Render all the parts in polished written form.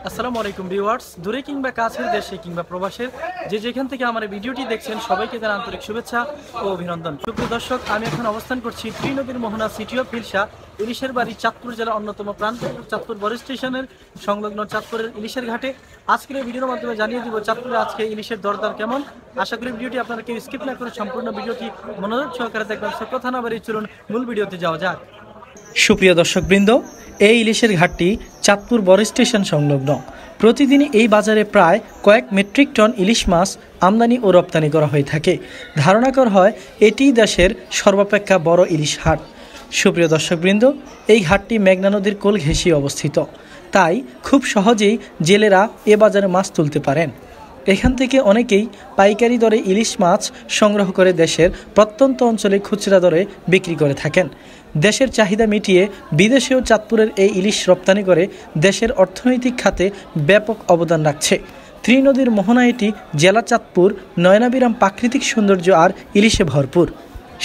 আসসালামু আলাইকুম ভিউয়ার্স, দূরে কিংবা কাছের দেশে কিংবা প্রবাসের যে যেখান থেকে আমার এই ভিডিওটি দেখছেন সবাইকে জানাই আন্তরিক শুভেচ্ছা ও অভিনন্দন। সুপ্রিয় দর্শক, আমি এখন অবস্থান করছি ত্রিনদীর মোহনা সিটি অফ হিলসা ইলিশের বাড়ি চাঁদপুর জেলার অন্যতম প্রান্ত চাঁদপুর বড় স্টেশনের সংলগ্ন চাঁদপুরের ইলিশের ঘাটে। আজকের এই ভিডিওর মাধ্যমে জানিয়ে দিব চাঁদপুরে আজকে ইলিশের দরদার কেমন। আশা করি ভিডিওটি আপনারা কেউ স্কিপ না করে সম্পূর্ণ ভিডিওটি মনোযোগ সহকারে দেখবেন। সে কথা না বাড়িয়ে চলুন মূল ভিডিওতে যাওয়া যাক। সুপ্রিয় দর্শকবৃন্দ, এই ইলিশের ঘাটটি চাঁদপুর বড় স্টেশন সংলগ্ন। প্রতিদিনই এই বাজারে প্রায় কয়েক মেট্রিক টন ইলিশ মাছ আমদানি ও রপ্তানি করা হয়ে থাকে। ধারণা করা হয় এটি দেশের সর্বাপেক্ষা বড় ইলিশ হাট। সুপ্রিয় দর্শকবৃন্দ, এই ঘাটটি মেঘনা নদীর কোল ঘেঁষিয়ে অবস্থিত, তাই খুব সহজেই জেলেরা এ বাজারে মাছ তুলতে পারেন। এখান থেকে অনেকেই পাইকারি দরে ইলিশ মাছ সংগ্রহ করে দেশের প্রত্যন্ত অঞ্চলে খুচরা দরে বিক্রি করে থাকেন। দেশের চাহিদা মিটিয়ে বিদেশেও চাঁদপুরের এই ইলিশ রপ্তানি করে দেশের অর্থনৈতিক খাতে ব্যাপক অবদান রাখছে। ত্রিনদীর মোহনা এটি জেলা চাঁদপুর, নয়নাবিরাম প্রাকৃতিক সৌন্দর্য আর ইলিশে ভরপুর।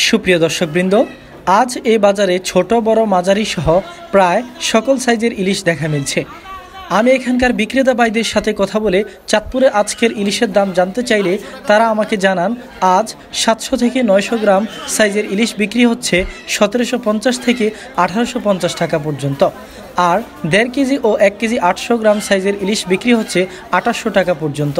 সুপ্রিয় দর্শকবৃন্দ, আজ এই বাজারে ছোট বড় মাঝারি সহ প্রায় সকল সাইজের ইলিশ দেখা মিলছে। আমি এখানকার বিক্রেতা ভাইদের সাথে কথা বলে চাঁদপুরে আজকের ইলিশের দাম জানতে চাইলে তারা আমাকে জানান আজ 700 থেকে 900 গ্রাম সাইজের ইলিশ বিক্রি হচ্ছে 1750 থেকে 1850 টাকা পর্যন্ত, আর 1.5 কেজি ও 1 কেজি 800 গ্রাম সাইজের ইলিশ বিক্রি হচ্ছে 2800 টাকা পর্যন্ত।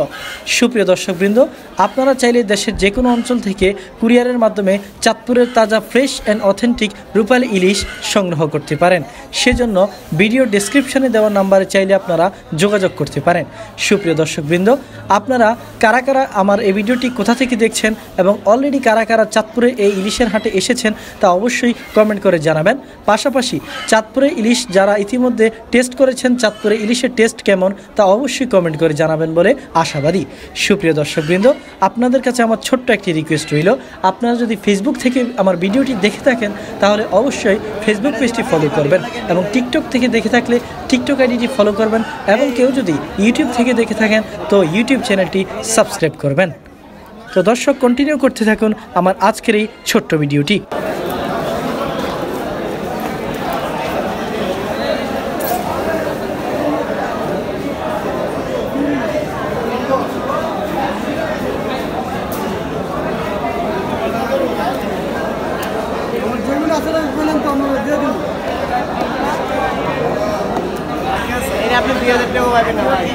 সুপ্রিয় দর্শকবৃন্দ, আপনারা চাইলে দেশের যে কোনো অঞ্চল থেকে কুরিয়ারের মাধ্যমে চাঁদপুরের তাজা ফ্রেশ অ্যান্ড অথেন্টিক রূপালী ইলিশ সংগ্রহ করতে পারেন। সেজন্য ভিডিও ডেসক্রিপশনে দেওয়া নাম্বারে চাইলে আপনারা যোগাযোগ করতে পারেন। সুপ্রিয় দর্শকবৃন্দ, আপনারা কারা কারা আমার এই ভিডিওটি কোথা থেকে দেখছেন এবং অলরেডি কারা কারা চাঁদপুরে এই ইলিশের হাটে এসেছেন তা অবশ্যই কমেন্ট করে জানাবেন। পাশাপাশি চাঁদপুরে ইলিশ যারা ইতিমধ্যে টেস্ট করেছেন, চাঁদপুরে ইলিশের টেস্ট কেমন তা অবশ্যই কমেন্ট করে জানাবেন বলে আশাবাদী। সুপ্রিয় দর্শকবৃন্দ, আপনাদের কাছে আমার ছোট্ট একটি রিকোয়েস্ট রইল, আপনারা যদি ফেসবুক থেকে আমার ভিডিওটি দেখে থাকেন তাহলে অবশ্যই ফেসবুক পেজটি ফলো করবেন এবং টিকটক থেকে দেখে থাকলে টিকটক আইডিটি ফলো করবেন এবং কেউ যদি ইউটিউব থেকে দেখে থাকেন তো ইউটিউব চ্যানেলটি সাবস্ক্রাইব করবেন। তো দর্শক, কন্টিনিউ করতে থাকুন আমার আজকের এই ছোট্ট ভিডিওটি। আপনি 2000 টাকা পাবেন না ভাই।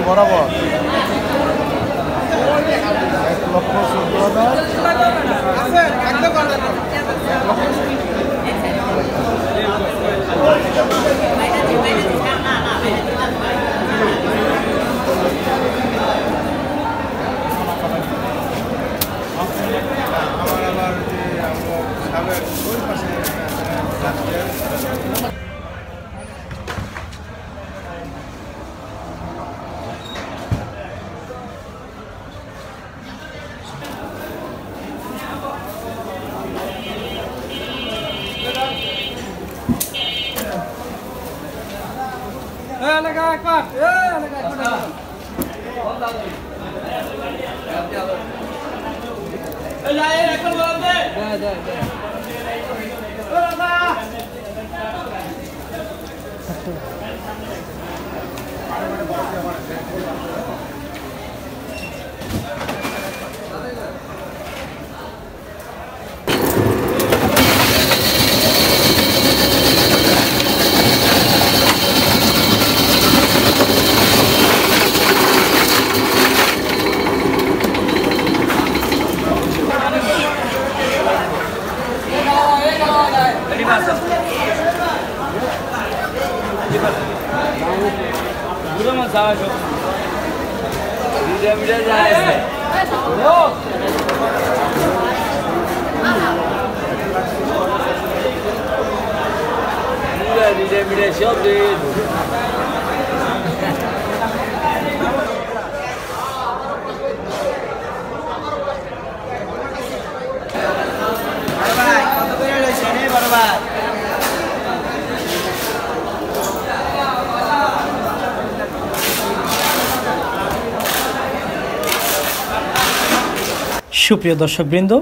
বরাবর 1,14,000 সুপ্রিয় দর্শকবৃন্দ,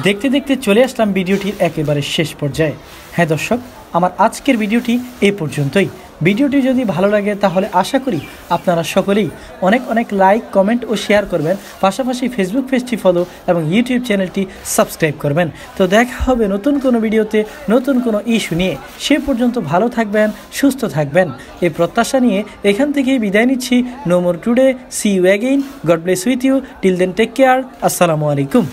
দেখতে দেখতে চলে আসলাম ভিডিওটির একেবারে শেষ পর্যায়ে। হ্যাঁ দর্শক, আমার আজকের ভিডিওটি এই পর্যন্তই। ভিডিওটি যদি ভালো লাগে তাহলে আশা করি আপনারা সকলেই অনেক অনেক লাইক, কমেন্ট ও শেয়ার করবেন, পাশাপাশি ফেসবুক পেজটি ফলো এবং ইউটিউব চ্যানেলটি সাবস্ক্রাইব করবেন। তো দেখা হবে নতুন কোনো ভিডিওতে, নতুন কোনো ইস্যু নিয়ে। সে পর্যন্ত ভালো থাকবেন, সুস্থ থাকবেন, এই প্রত্যাশা নিয়ে এখান থেকেই বিদায় নিচ্ছি। No more today, see you again, God bless with you, till then take care, আসসালামু আলাইকুম।